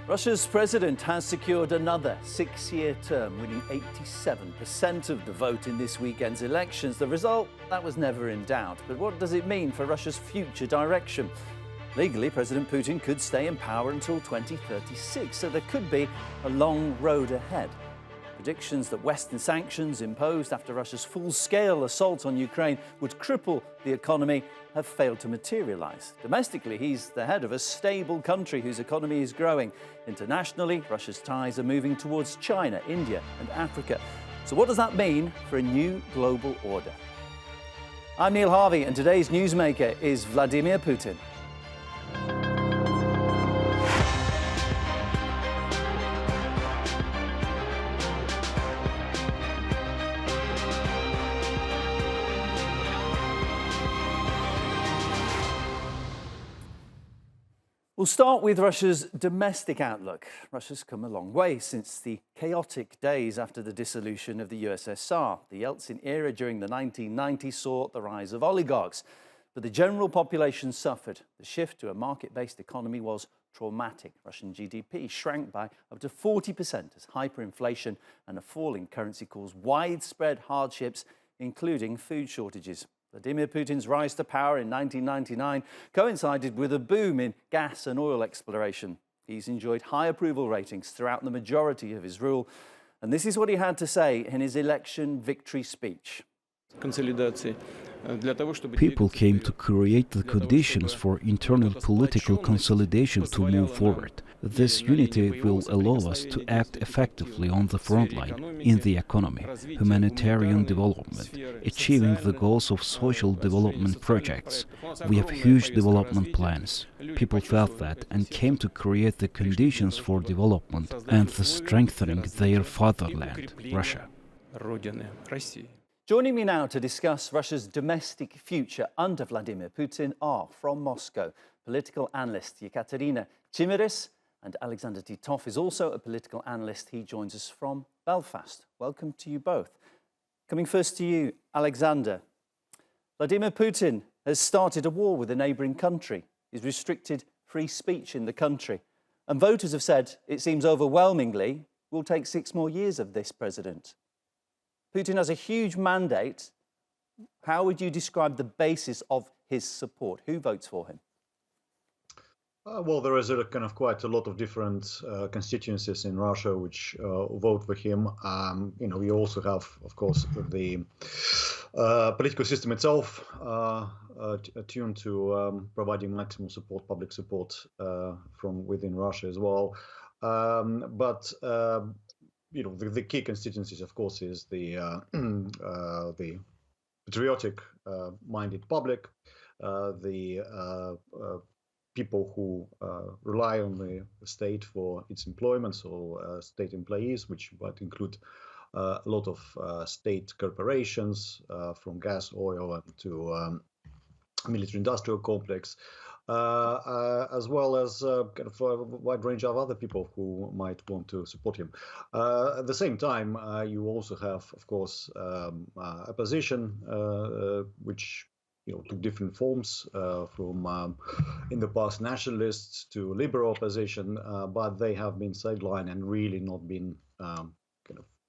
Russia's president has secured another 6-year term, winning 87% of the vote in this weekend's elections. The result, that was never in doubt. But what does it mean for Russia's future direction? Legally, President Putin could stay in power until 2036, so there could be a long road ahead. Predictions that Western sanctions imposed after Russia's full-scale assault on Ukraine would cripple the economy have failed to materialize. Domestically, he's the head of a stable country whose economy is growing. Internationally, Russia's ties are moving towards China, India and Africa. So what does that mean for a new global order? I'm Neil Harvey, and today's newsmaker is Vladimir Putin. We'll start with Russia's domestic outlook. Russia's come a long way since the chaotic days after the dissolution of the USSR. The Yeltsin era during the 1990s saw the rise of oligarchs, but the general population suffered. The shift to a market-based economy was traumatic. Russian GDP shrank by up to 40% as hyperinflation and a falling currency caused widespread hardships, including food shortages. Vladimir Putin's rise to power in 1999 coincided with a boom in gas and oil exploration. He's enjoyed high approval ratings throughout the majority of his rule, and this is what he had to say in his election victory speech. People came to create the conditions for internal political consolidation to move forward. This unity will allow us to act effectively on the front line, in the economy, humanitarian development, achieving the goals of social development projects. We have huge development plans. People felt that and came to create the conditions for development and the strengthening their fatherland, Russia. Joining me now to discuss Russia's domestic future under Vladimir Putin are, from Moscow, political analyst Ekaterina Chimiris, and Alexander Titov is also a political analyst. He joins us from Belfast. Welcome to you both. Coming first to you, Alexander. Vladimir Putin has started a war with a neighbouring country. He's restricted free speech in the country. And voters have said, it seems overwhelmingly, will take 6 more years of this president. Putin has a huge mandate. How would you describe the basis of his support? Who votes for him? Well, there is quite a lot of different constituencies in Russia which vote for him. We also have, of course, the political system itself attuned to providing maximum support, public support from within Russia as well. The key constituencies, of course, is the patriotic-minded public, the people who rely on the state for its employment, so state employees, which might include a lot of state corporations, from gas, oil, to military-industrial complex. As well as a wide range of other people who might want to support him. At the same time, you also have, of course, opposition, which took different forms, from in the past nationalists to liberal opposition, but they have been sidelined and really not been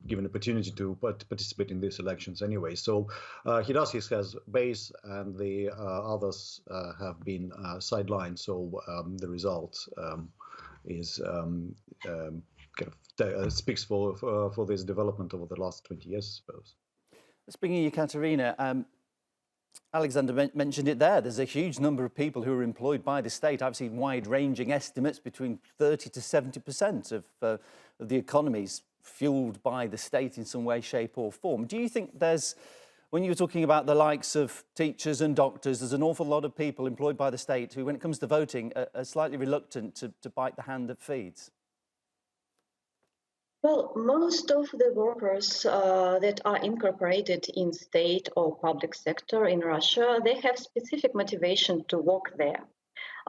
given opportunity to participate in these elections anyway. So he has base, and the others have been sidelined. So the result is speaks for this development over the last 20 years, I suppose. Speaking of Ekaterina, Alexander mentioned it there. There's a huge number of people who are employed by the state. I've seen wide-ranging estimates between 30 to 70% of the economies fueled by the state in some way, shape or form. Do you think when you're talking about the likes of teachers and doctors, there's an awful lot of people employed by the state who, when it comes to voting, are slightly reluctant to bite the hand that feeds? Well, most of the workers that are incorporated in state or public sector in Russia, they have specific motivation to work there.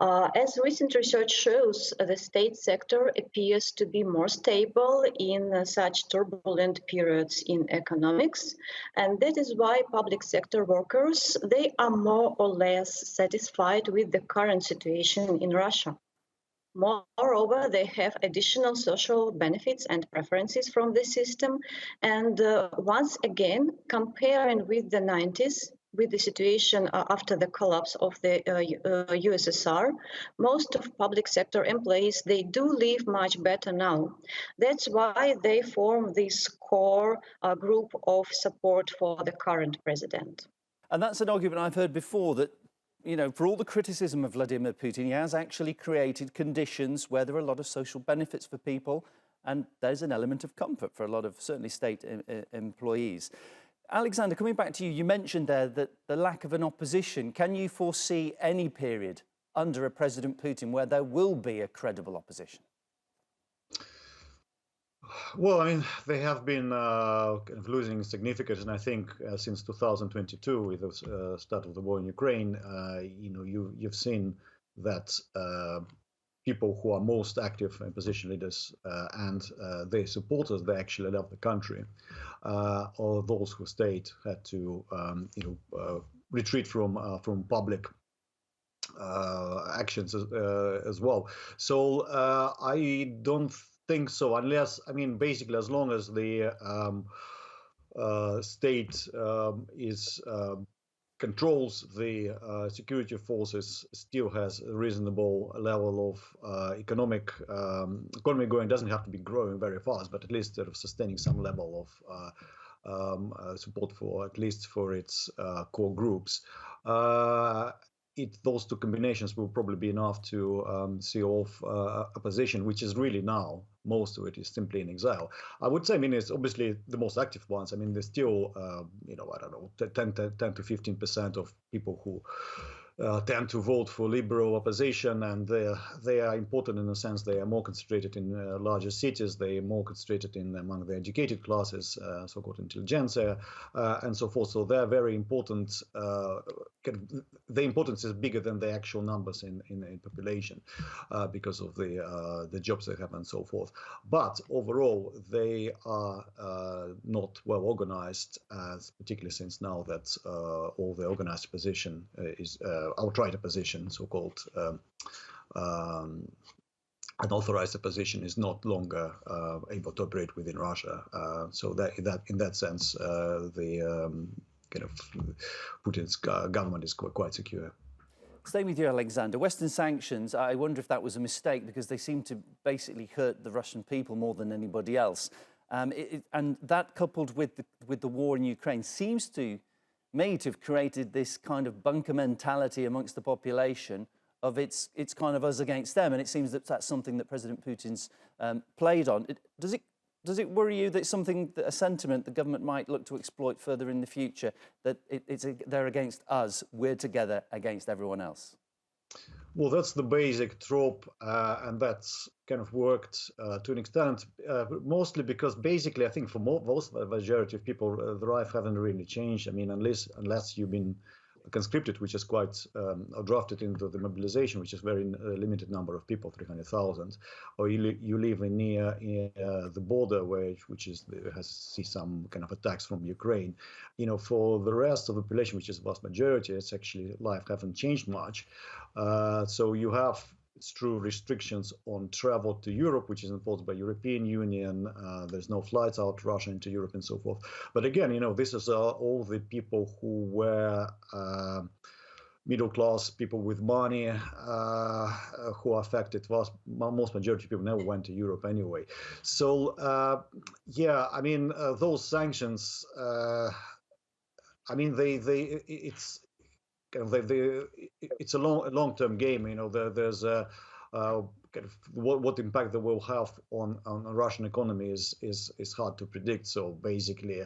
As recent research shows, the state sector appears to be more stable in such turbulent periods in economics, and that is why public sector workers, they are more or less satisfied with the current situation in Russia. Moreover, they have additional social benefits and preferences from the system. And once again, comparing with the 90s, with the situation after the collapse of the USSR, most of public sector employees, they do live much better now. That's why they form this core group of support for the current president. And that's an argument I've heard before, that, you know, for all the criticism of Vladimir Putin, he has actually created conditions where there are a lot of social benefits for people, and there's an element of comfort for a lot of, certainly, state employees. Alexander, coming back to you, you mentioned there that the lack of an opposition. Can you foresee any period under a President Putin where there will be a credible opposition? Well, I mean, they have been kind of losing significance, and I think since 2022, with the start of the war in Ukraine, you know, you've seen that people who are most active opposition leaders and their supporters, they actually left the country, or those who stayed had to, you know, retreat from public actions as well. So I don't think so, unless, I mean, basically, as long as the state controls the security forces, still has a reasonable level of economy going. Doesn't have to be growing very fast, but at least sort of sustaining some level of support for, at least for its core groups. Those two combinations will probably be enough to see off opposition, which is really now, most of it is simply in exile. I would say, I mean, it's obviously the most active ones. I mean, there's still, you know, I don't know, 10 to 15% of people who tend to vote for liberal opposition, and they are important in the sense they are more concentrated in larger cities, they are more concentrated in among the educated classes, so-called intelligentsia, and so forth. So they're very important. The importance is bigger than the actual numbers in population because of the jobs they have and so forth. But overall, they are not well organized, particularly since now that all the organized opposition is outright opposition, so-called unauthorized opposition, is not longer able to operate within Russia. So that in that sense, the kind of Putin's government is quite secure. Staying with you, Alexander, Western sanctions, I wonder if that was a mistake, because they seem to basically hurt the Russian people more than anybody else. And that, coupled with the war in Ukraine, seems to me to have created this kind of bunker mentality amongst the population of it's kind of us against them. And it seems that that's something that President Putin's played on. Does it worry you that a sentiment the government might look to exploit further in the future, that they're against us, we're together against everyone else? Well, that's the basic trope, and that's kind of worked to an extent, mostly because basically I think for most majority of people, the life haven't really changed. I mean, unless you've been conscripted, which is quite drafted into the mobilization, which is very limited number of people, 300,000, or you live near the border, which has seen some kind of attacks from Ukraine. You know, for the rest of the population, which is the vast majority, it's actually life haven't changed much. So you have, it's true, restrictions on travel to Europe, which is imposed by European Union. There's no flights out of Russia into Europe and so forth. But again, you know, this is all the people who were middle class, people with money, who are affected. Most majority of people never went to Europe anyway. So yeah, I mean, those sanctions, I mean, it's a long-term game. You know, there's a kind of what impact they will have on the Russian economy is hard to predict. So basically,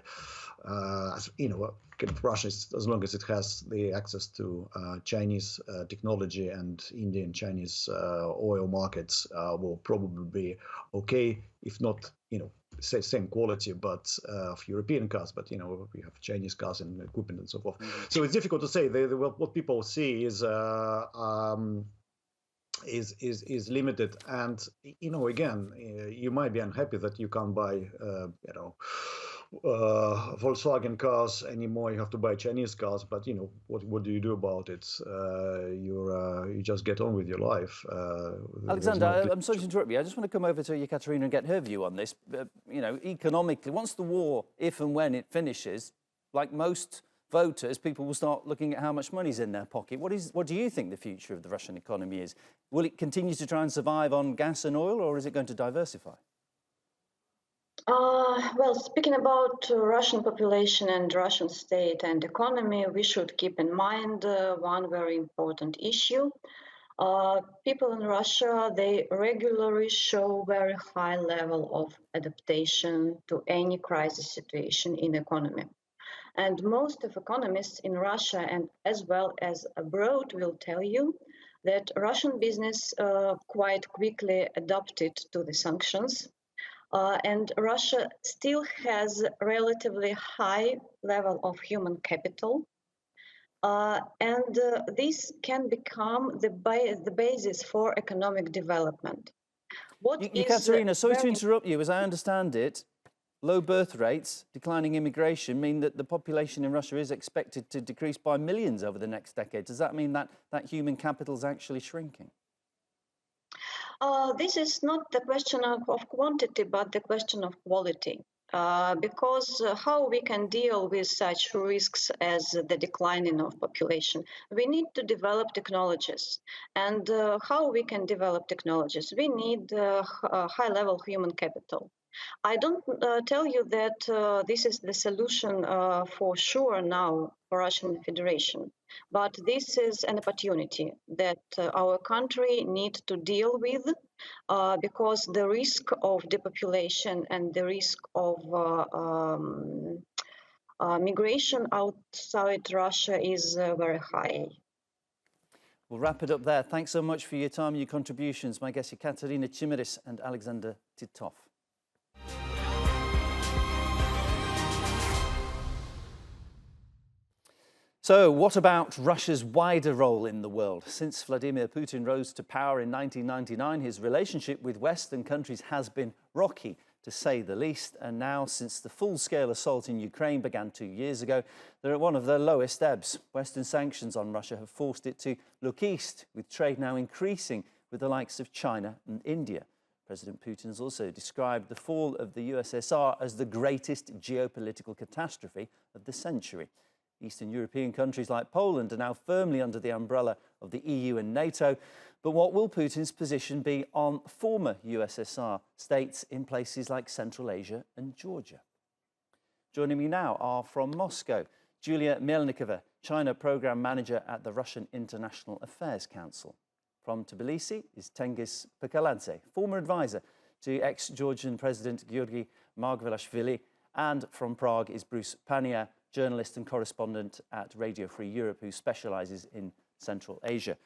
you know, kind of Russia, as long as it has the access to Chinese technology and Indian Chinese oil markets, will probably be okay, if not, you know, say same quality, but of European cars, but you know, we have Chinese cars and equipment and so forth. Mm-hmm. So it's difficult to say. What people see is limited, and you know, again, you might be unhappy that you can't buy you know, Volkswagen cars anymore. You have to buy Chinese cars. But what do you do about it? You just get on with your life. Alexander, I'm sorry to interrupt you. I just want to come over to Ekaterina and get her view on this. Economically, once the war, if and when it finishes, like most voters, people will start looking at how much money's in their pocket. What do you think the future of the Russian economy is? Will it continue to try and survive on gas and oil, or is it going to diversify? Well, speaking about Russian population and Russian state and economy, we should keep in mind one very important issue. People in Russia, they regularly show very high level of adaptation to any crisis situation in economy. And most of economists in Russia and as well as abroad will tell you that Russian business quite quickly adapted to the sanctions. And Russia still has a relatively high level of human capital. And this can become the basis for economic development. Ekaterina, sorry to interrupt you. As I understand it, low birth rates, declining immigration mean that the population in Russia is expected to decrease by millions over the next decade. Does that mean that human capital is actually shrinking? This is not the question of quantity, but the question of quality. Because how we can deal with such risks as the declining of population, we need to develop technologies. And how we can develop technologies? We need high-level human capital. I don't tell you that this is the solution for sure now for Russian Federation, but this is an opportunity that our country needs to deal with because the risk of depopulation and the risk of migration outside Russia is very high. We'll wrap it up there. Thanks so much for your time and your contributions. My guests, Ekaterina Chimiris and Alexander Titov. So what about Russia's wider role in the world? Since Vladimir Putin rose to power in 1999, his relationship with Western countries has been rocky, to say the least. And now, since the full-scale assault in Ukraine began 2 years ago, they're at one of their lowest ebbs. Western sanctions on Russia have forced it to look east, with trade now increasing with the likes of China and India. President Putin has also described the fall of the USSR as the greatest geopolitical catastrophe of the century. Eastern European countries like Poland are now firmly under the umbrella of the EU and NATO. But what will Putin's position be on former USSR states in places like Central Asia and Georgia? Joining me now are from Moscow, Julia Melnikova, China Programme Manager at the Russian International Affairs Council. From Tbilisi is Tengiz Pkhaladze, former advisor to ex-Georgian President Giorgi Margvelashvili. And from Prague is Bruce Pannier, journalist and correspondent at Radio Free Europe, who specialises in Central Asia.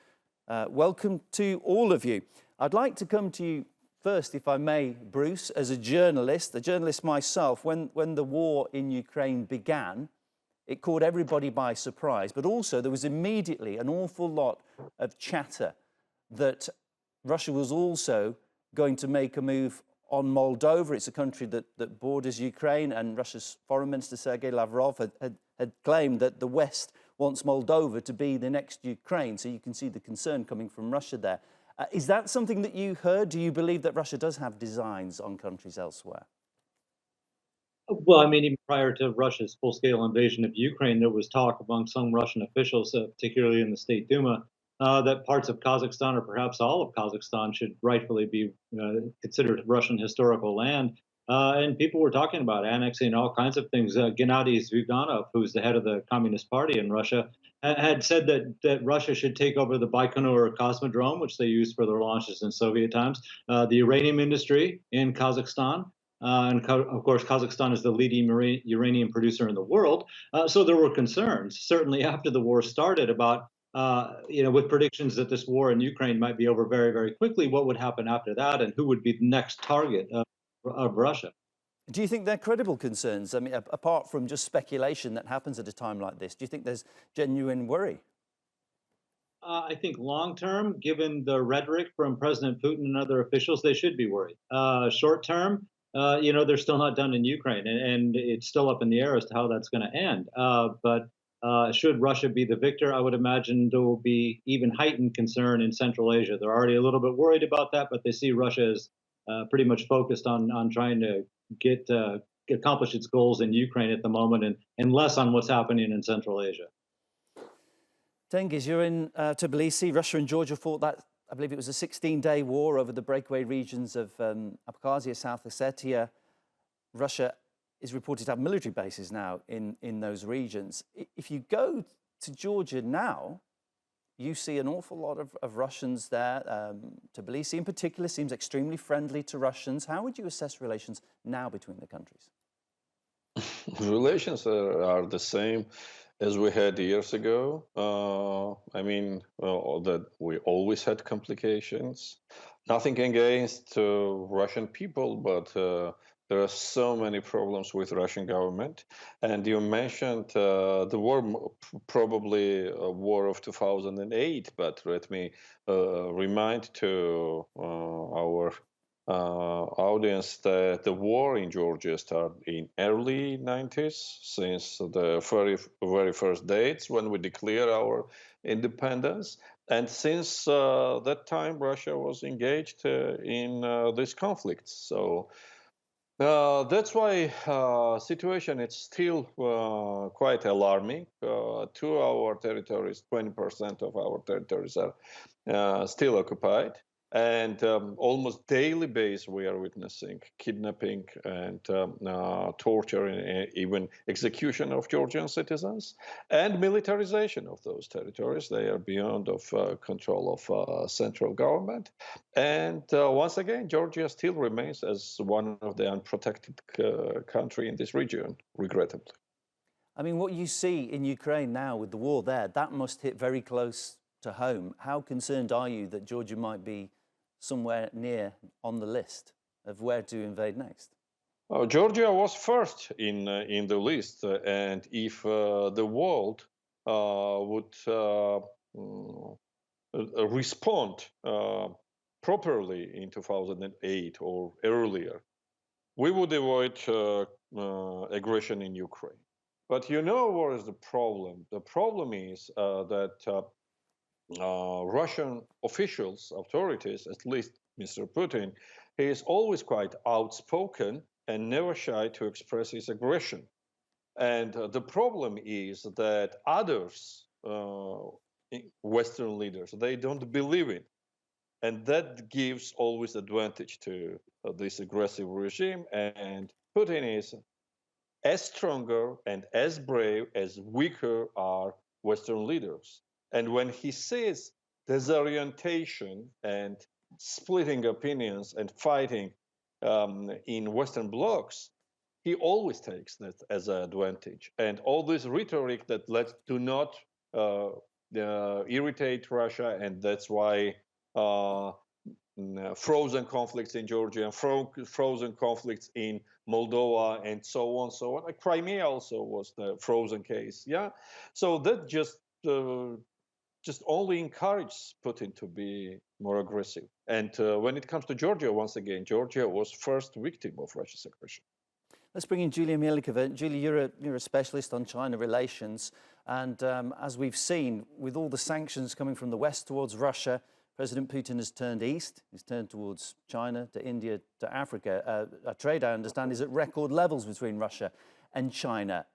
Welcome to all of you. I'd like to come to you first, if I may, Bruce, as a journalist myself. When the war in Ukraine began, it caught everybody by surprise, but also there was immediately an awful lot of chatter that Russia was also going to make a move on Moldova. It's a country that borders Ukraine, and Russia's Foreign Minister Sergei Lavrov had claimed that the West wants Moldova to be the next Ukraine. So you can see the concern coming from Russia there. Is that something that you heard? Do you believe that Russia does have designs on countries elsewhere? Well, I mean, even prior to Russia's full-scale invasion of Ukraine, there was talk among some Russian officials, particularly in the State Duma, that parts of Kazakhstan, or perhaps all of Kazakhstan, should rightfully be considered Russian historical land. And people were talking about annexing all kinds of things. Gennady Zyuganov, who's the head of the Communist Party in Russia, had said that Russia should take over the Baikonur Cosmodrome, which they used for their launches in Soviet times, the uranium industry in Kazakhstan. And of course, Kazakhstan is the leading uranium producer in the world. So there were concerns, certainly after the war started, about with predictions that this war in Ukraine might be over very, very quickly. What would happen after that, and who would be the next target of Russia? Do you think they're credible concerns? I mean, apart from just speculation that happens at a time like this, do you think there's genuine worry? I think long term, given the rhetoric from President Putin and other officials, they should be worried. Short term, they're still not done in Ukraine, and it's still up in the air as to how that's going to end. But should Russia be the victor, I would imagine there will be even heightened concern in Central Asia. They're already a little bit worried about that, but they see Russia as pretty much focused on trying to accomplish its goals in Ukraine at the moment, and less on what's happening in Central Asia. Tengiz, you're in Tbilisi. Russia and Georgia fought that, I believe it was a 16-day war over the breakaway regions of Abkhazia, South Ossetia. Russia is reported to have military bases now in those regions. If you go to Georgia now, you see an awful lot of Russians there. Tbilisi in particular seems extremely friendly to Russians. How would you assess relations now between the countries? Relations are the same as we had years ago. That we always had complications. Nothing against Russian people, but there are so many problems with Russian government. And you mentioned the war, probably a war of 2008, but let me remind to our audience that the war in Georgia started in early 90s, since the very first dates when we declared our independence. And since that time, Russia was engaged in this conflict. So that's why situation is still quite alarming. To our territories, 20% of our territories are still occupied. And almost daily basis, we are witnessing kidnapping and torture and even execution of Georgian citizens and militarization of those territories. They are beyond of control of central government. And once again, Georgia still remains as one of the unprotected country in this region, regrettably. I mean, what you see in Ukraine now with the war there, that must hit very close to home. How concerned are you that Georgia might be somewhere near on the list of where to invade next? Georgia was first in the list, and if the world would respond properly in 2008 or earlier, we would avoid aggression in Ukraine. But you know what is the problem? The problem is that Russian officials, authorities, at least Mr. Putin, he is always quite outspoken and never shy to express his aggression. And the problem is that others, Western leaders, they don't believe it. And that gives always advantage to this aggressive regime. And Putin is as stronger and as brave as weaker are Western leaders. And when he sees disorientation and splitting opinions and fighting in Western blocs, he always takes that as an advantage. And all this rhetoric that do not irritate Russia, and that's why frozen conflicts in Georgia and frozen conflicts in Moldova and so on, so on. Crimea also was the frozen case. Yeah, so that just only encourages Putin to be more aggressive. And when it comes to Georgia, once again, Georgia was first victim of Russia's aggression. Let's bring in Julia Melnikova. Julia, you're a specialist on China relations. And as we've seen, with all the sanctions coming from the West towards Russia, President Putin has turned east. He's turned towards China, to India, to Africa. Trade, I understand, is at record levels between Russia and China.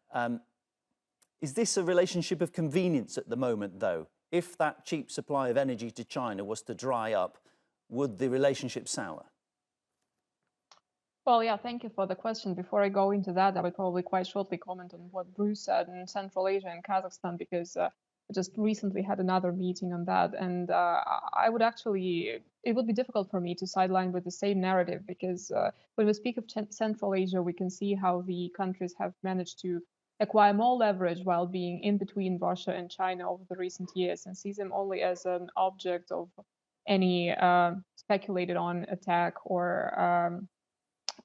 Is this a relationship of convenience at the moment, though? If that cheap supply of energy to China was to dry up, would the relationship sour? Well, yeah, thank you for the question. Before I go into that, I would probably quite shortly comment on what Bruce said in Central Asia and Kazakhstan, because I just recently had another meeting on that. And I would actually, it would be difficult for me to sideline with the same narrative, because when we speak of Central Asia, we can see how the countries have managed to acquire more leverage while being in between Russia and China over the recent years, and see them only as an object of any speculated on attack or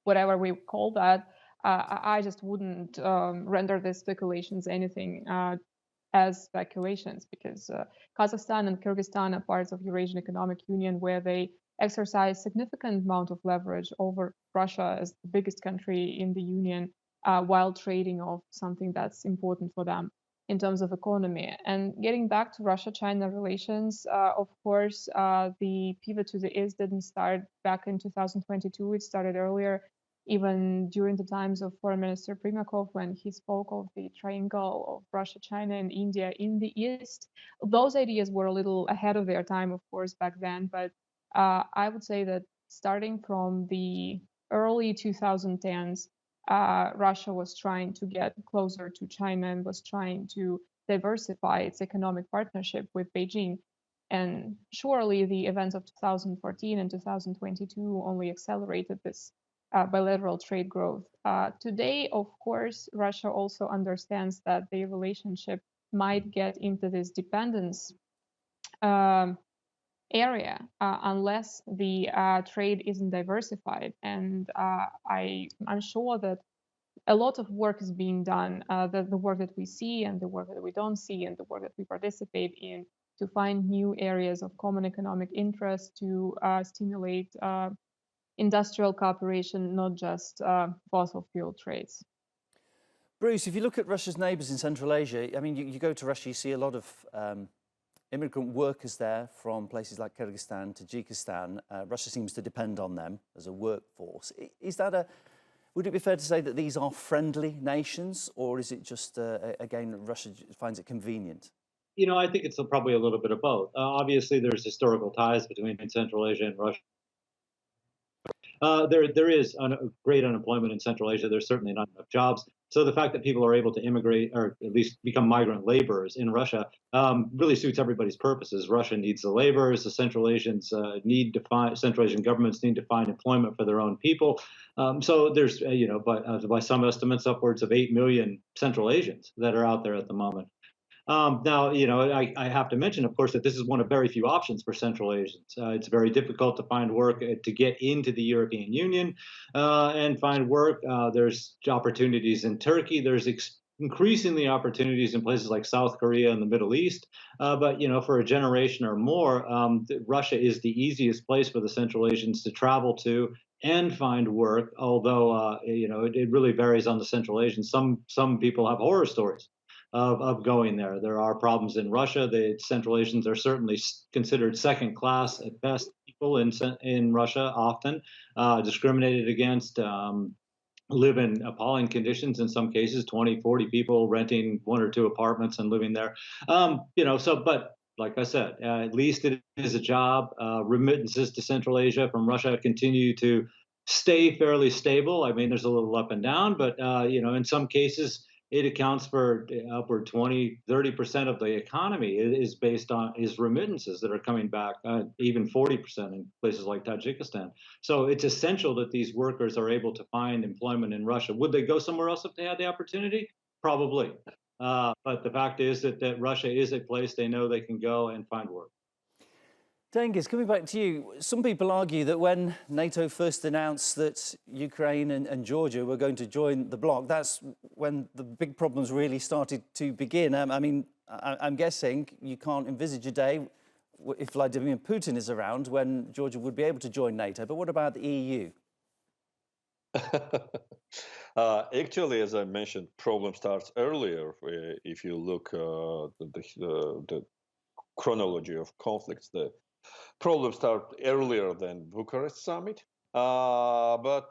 whatever we call that. I just wouldn't render these speculations anything as speculations, because Kazakhstan and Kyrgyzstan are parts of Eurasian Economic Union, where they exercise significant amount of leverage over Russia as the biggest country in the Union, while trading off something that's important for them in terms of economy. And getting back to Russia-China relations, of course, the pivot to the east didn't start back in 2022. It started earlier, even during the times of Foreign Minister Primakov, when he spoke of the triangle of Russia, China, and India in the east. Those ideas were a little ahead of their time, of course, back then. But I would say that starting from the early 2010s, Russia was trying to get closer to China and was trying to diversify its economic partnership with Beijing. And surely the events of 2014 and 2022 only accelerated this bilateral trade growth. Today, of course, Russia also understands that the relationship might get into this dependence area unless the trade isn't diversified. And I'm sure that a lot of work is being done, the work that we see and the work that we don't see and the work that we participate in, to find new areas of common economic interest to stimulate industrial cooperation, not just fossil fuel trades. Bruce, if you look at Russia's neighbours in Central Asia, I mean, you go to Russia, you see a lot of immigrant workers there from places like Kyrgyzstan, Tajikistan. Russia seems to depend on them as a workforce. Is that would it be fair to say that these are friendly nations, or is it just, again, Russia finds it convenient? You know, I think it's probably a little bit of both. Obviously, there's historical ties between Central Asia and Russia. There is great unemployment in Central Asia. There's certainly not enough jobs. So the fact that people are able to immigrate, or at least become migrant laborers in Russia, really suits everybody's purposes. Russia needs the laborers. The Central Asians Central Asian governments need to find employment for their own people. So there's, by some estimates, upwards of 8 million Central Asians that are out there at the moment. Now, I have to mention, of course, that this is one of very few options for Central Asians. It's very difficult to find work, to get into the European Union and find work. There's opportunities in Turkey. There's increasingly opportunities in places like South Korea and the Middle East. But, for a generation or more, Russia is the easiest place for the Central Asians to travel to and find work, although, it really varies on the Central Asians. Some people have horror stories of going there. There are problems in Russia. The Central Asians are certainly considered second class at best people in Russia, often discriminated against, live in appalling conditions in some cases, 20, 40 people renting 1 or 2 apartments and living there. But like I said, at least it is a job. Remittances to Central Asia from Russia continue to stay fairly stable. I mean, there's a little up and down, but in some cases, it accounts for upward 20, 30% of the economy is based on remittances that are coming back, even 40% in places like Tajikistan. So it's essential that these workers are able to find employment in Russia. Would they go somewhere else if they had the opportunity? Probably. But the fact is that Russia is a place they know they can go and find work. Tengiz, coming back to you, some people argue that when NATO first announced that Ukraine and Georgia were going to join the bloc, that's when the big problems really started to begin. I mean, I'm guessing you can't envisage a day, if Vladimir Putin is around, when Georgia would be able to join NATO. But what about the EU? Actually, as I mentioned, problem starts earlier. If you look the chronology of conflicts, the problems start earlier than Bucharest summit. But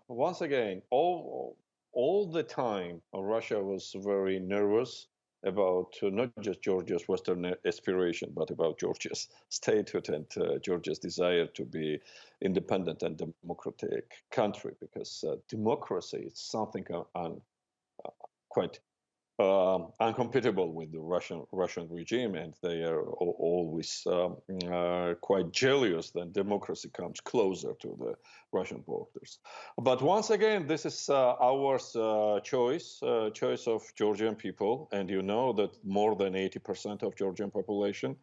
once again, all the time, Russia was very nervous about not just Georgia's Western aspiration, but about Georgia's statehood and Georgia's desire to be independent and democratic country, because democracy is something quite incompatible with the Russian regime, and they are always quite jealous that democracy comes closer to the Russian borders. But once again, this is our choice of Georgian people, and you know that more than 80% of Georgian population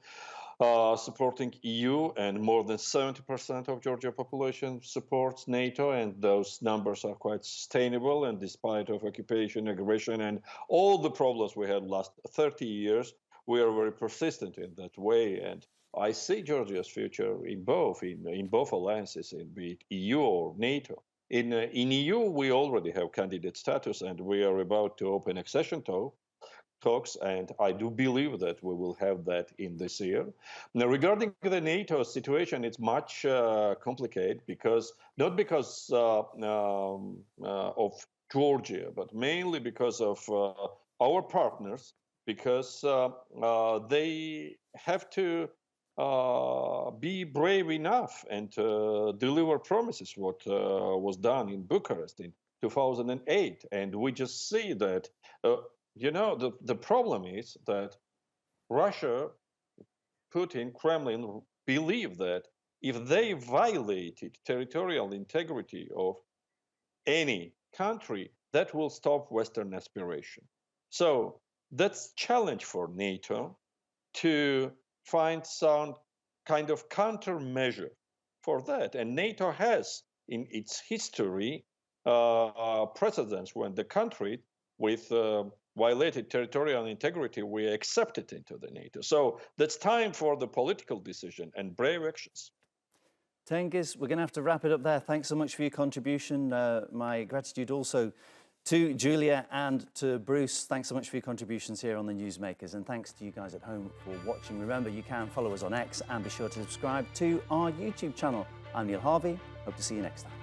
supporting EU, and more than 70% of Georgia population supports NATO, and those numbers are quite sustainable. And despite of occupation, aggression, and all the problems we had last 30 years, we are very persistent in that way. And I see Georgia's future in both alliances, be it EU or NATO. In EU, we already have candidate status, and we are about to open accession talks, and I do believe that we will have that in this year. Now, regarding the NATO situation, it's much complicated not because of Georgia, but mainly because of our partners, because they have to be brave enough and deliver promises, what was done in Bucharest in 2008. And we just see that, the problem is that Russia, Putin, Kremlin believe that if they violated territorial integrity of any country, that will stop Western aspiration. So that's a challenge for NATO to find some kind of countermeasure for that. And NATO has, in its history, precedents when the country with violated territorial integrity, we accepted into the NATO. So that's time for the political decision and brave actions. Tengiz, we're going to have to wrap it up there. Thanks so much for your contribution. My gratitude also to Julia and to Bruce. Thanks so much for your contributions here on the Newsmakers, and thanks to you guys at home for watching. Remember, you can follow us on X and be sure to subscribe to our YouTube channel. I'm Neil Harvey. Hope to see you next time.